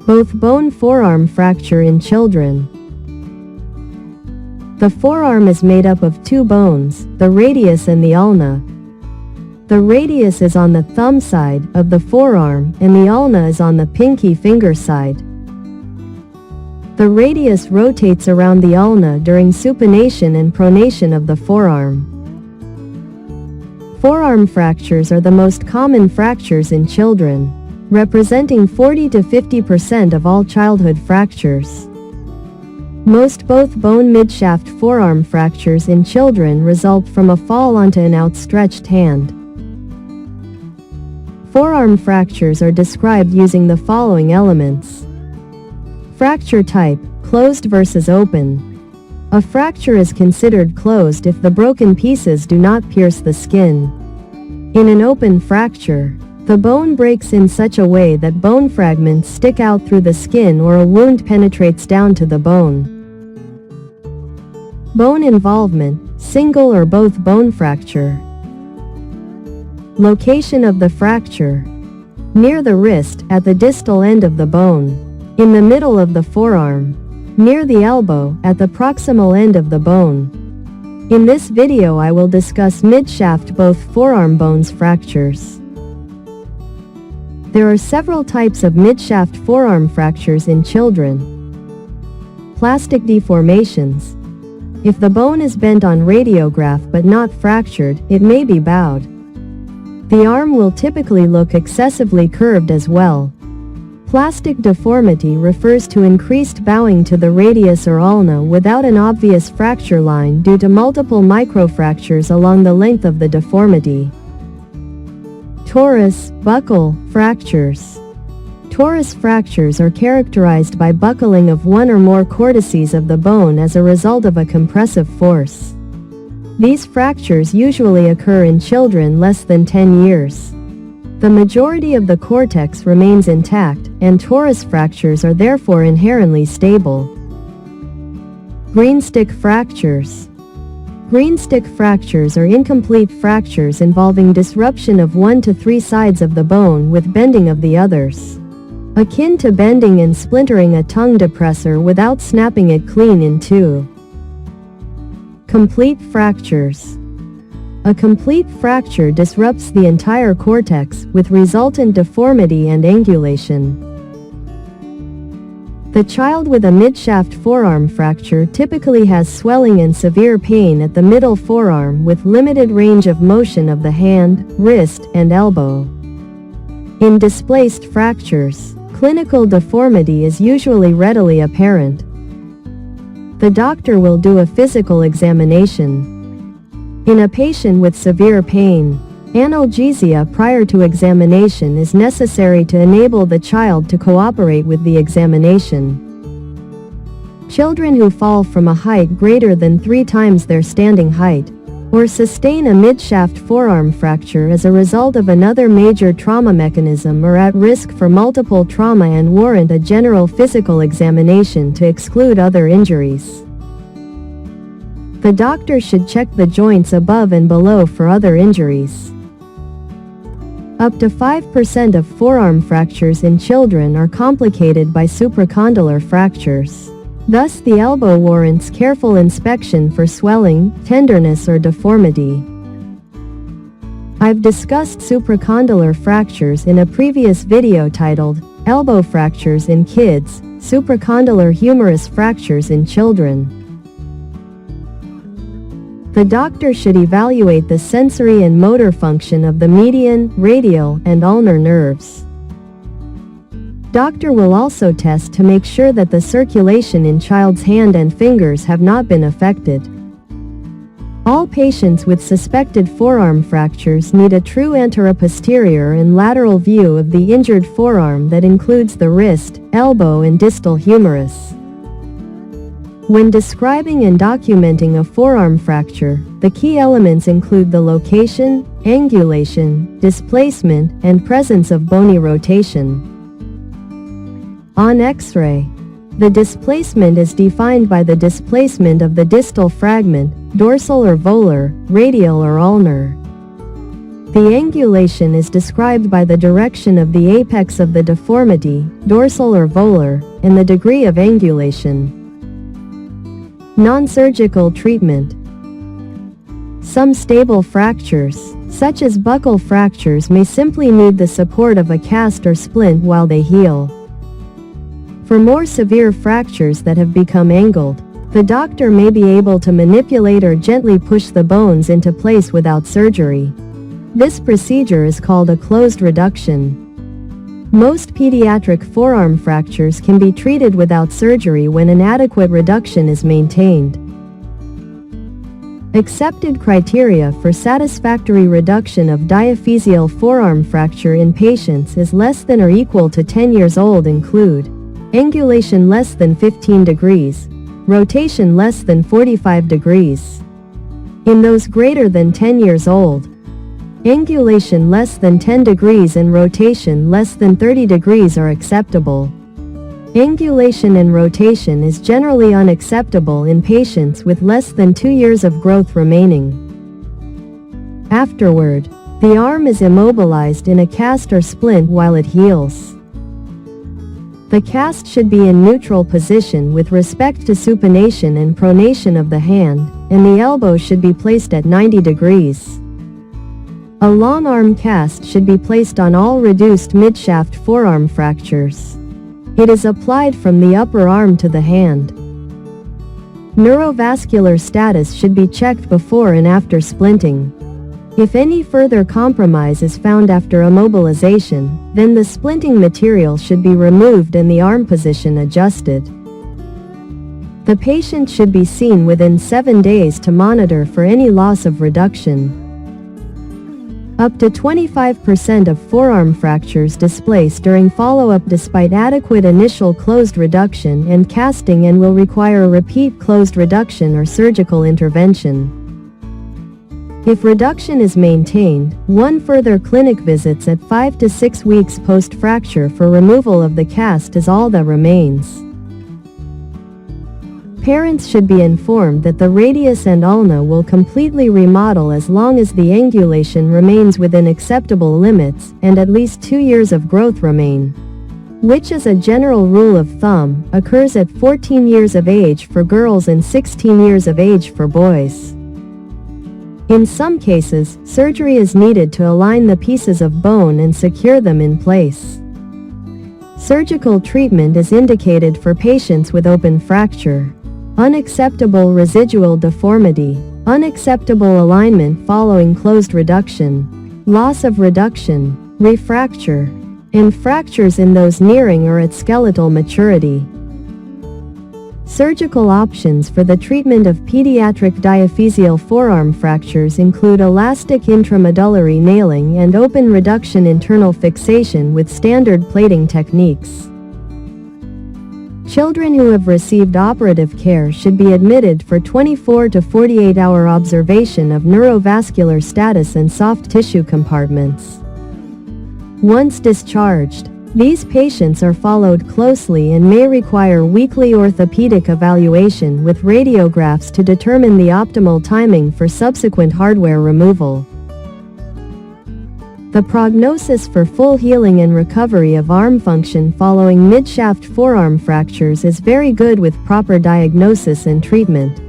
Both bone forearm fracture in children. The forearm is made up of two bones, the radius and the ulna. The radius is on the thumb side of the forearm and the ulna is on the pinky finger side. The radius rotates around the ulna during supination and pronation of the forearm. Forearm fractures are the most common fractures in children, representing 40 to 50% of all childhood fractures. Most both bone midshaft forearm fractures in children result from a fall onto an outstretched hand. Forearm fractures are described using the following elements. Fracture type, closed versus open. A fracture is considered closed if the broken pieces do not pierce the skin. In an open fracture, the bone breaks in such a way that bone fragments stick out through the skin or a wound penetrates down to the bone. Bone involvement, single or both bone fracture. Location of the fracture. Near the wrist, at the distal end of the bone. In the middle of the forearm. Near the elbow, at the proximal end of the bone. In this video I will discuss midshaft both forearm bones fractures. There are several types of midshaft forearm fractures in children. Plastic deformations. If the bone is bent on radiograph but not fractured, it may be bowed. The arm will typically look excessively curved as well. Plastic deformity refers to increased bowing to the radius or ulna without an obvious fracture line due to multiple microfractures along the length of the deformity. Torus, buckle, fractures. Torus fractures are characterized by buckling of one or more cortices of the bone as a result of a compressive force. These fractures usually occur in children less than 10 years. The majority of the cortex remains intact, and torus fractures are therefore inherently stable. Greenstick fractures. Greenstick fractures are incomplete fractures involving disruption of one to three sides of the bone with bending of the others. Akin to bending and splintering a tongue depressor without snapping it clean in two. Complete fractures. A complete fracture disrupts the entire cortex with resultant deformity and angulation. The child with a midshaft forearm fracture typically has swelling and severe pain at the middle forearm with limited range of motion of the hand, wrist, and elbow. In displaced fractures, clinical deformity is usually readily apparent. The doctor will do a physical examination. In a patient with severe pain, analgesia prior to examination is necessary to enable the child to cooperate with the examination. Children who fall from a height greater than 3 times their standing height, or sustain a midshaft forearm fracture as a result of another major trauma mechanism are at risk for multiple trauma and warrant a general physical examination to exclude other injuries. The doctor should check the joints above and below for other injuries. Up to 5% of forearm fractures in children are complicated by supracondylar fractures. Thus, the elbow warrants careful inspection for swelling, tenderness, or deformity. I've discussed supracondylar fractures in a previous video titled, Elbow Fractures in Kids, Supracondylar Humerus Fractures in Children. The doctor should evaluate the sensory and motor function of the median, radial, and ulnar nerves. Doctor will also test to make sure that the circulation in child's hand and fingers have not been affected. All patients with suspected forearm fractures need a true anteroposterior and lateral view of the injured forearm that includes the wrist, elbow, and distal humerus. When describing and documenting a forearm fracture, the key elements include the location, angulation, displacement, and presence of bony rotation. On X-ray, the displacement is defined by the displacement of the distal fragment, dorsal or volar, radial or ulnar. The angulation is described by the direction of the apex of the deformity, dorsal or volar, and the degree of angulation. Non-surgical treatment. Some stable fractures, such as buccal fractures, may simply need the support of a cast or splint while they heal. For more severe fractures that have become angled, the doctor may be able to manipulate or gently push the bones into place without surgery. This procedure is called a closed reduction. Most pediatric forearm fractures can be treated without surgery when an adequate reduction is maintained. Accepted criteria for satisfactory reduction of diaphyseal forearm fracture in patients is less than or equal to 10 years old include angulation less than 15 degrees, rotation less than 45 degrees. In those greater than 10 years old, angulation less than 10 degrees and rotation less than 30 degrees are acceptable. Angulation and rotation is generally unacceptable in patients with less than 2 years of growth remaining. Afterward, the arm is immobilized in a cast or splint while it heals. The cast should be in neutral position with respect to supination and pronation of the hand, and the elbow should be placed at 90 degrees. A long arm cast should be placed on all reduced midshaft forearm fractures. It is applied from the upper arm to the hand. Neurovascular status should be checked before and after splinting. If any further compromise is found after immobilization, then the splinting material should be removed and the arm position adjusted. The patient should be seen within 7 days to monitor for any loss of reduction. Up to 25% of forearm fractures displace during follow-up despite adequate initial closed reduction and casting and will require a repeat closed reduction or surgical intervention. If reduction is maintained, one further clinic visits at 5 to 6 weeks post-fracture for removal of the cast is all that remains. Parents should be informed that the radius and ulna will completely remodel as long as the angulation remains within acceptable limits and at least 2 years of growth remain, which as a general rule of thumb, occurs at 14 years of age for girls and 16 years of age for boys. In some cases, surgery is needed to align the pieces of bone and secure them in place. Surgical treatment is indicated for patients with open fracture, unacceptable residual deformity, unacceptable alignment following closed reduction, loss of reduction, refracture, and fractures in those nearing or at skeletal maturity. Surgical options for the treatment of pediatric diaphyseal forearm fractures include elastic intramedullary nailing and open reduction internal fixation with standard plating techniques. Children who have received operative care should be admitted for 24 to 48-hour observation of neurovascular status and soft tissue compartments. Once discharged, these patients are followed closely and may require weekly orthopedic evaluation with radiographs to determine the optimal timing for subsequent hardware removal. The prognosis for full healing and recovery of arm function following midshaft forearm fractures is very good with proper diagnosis and treatment.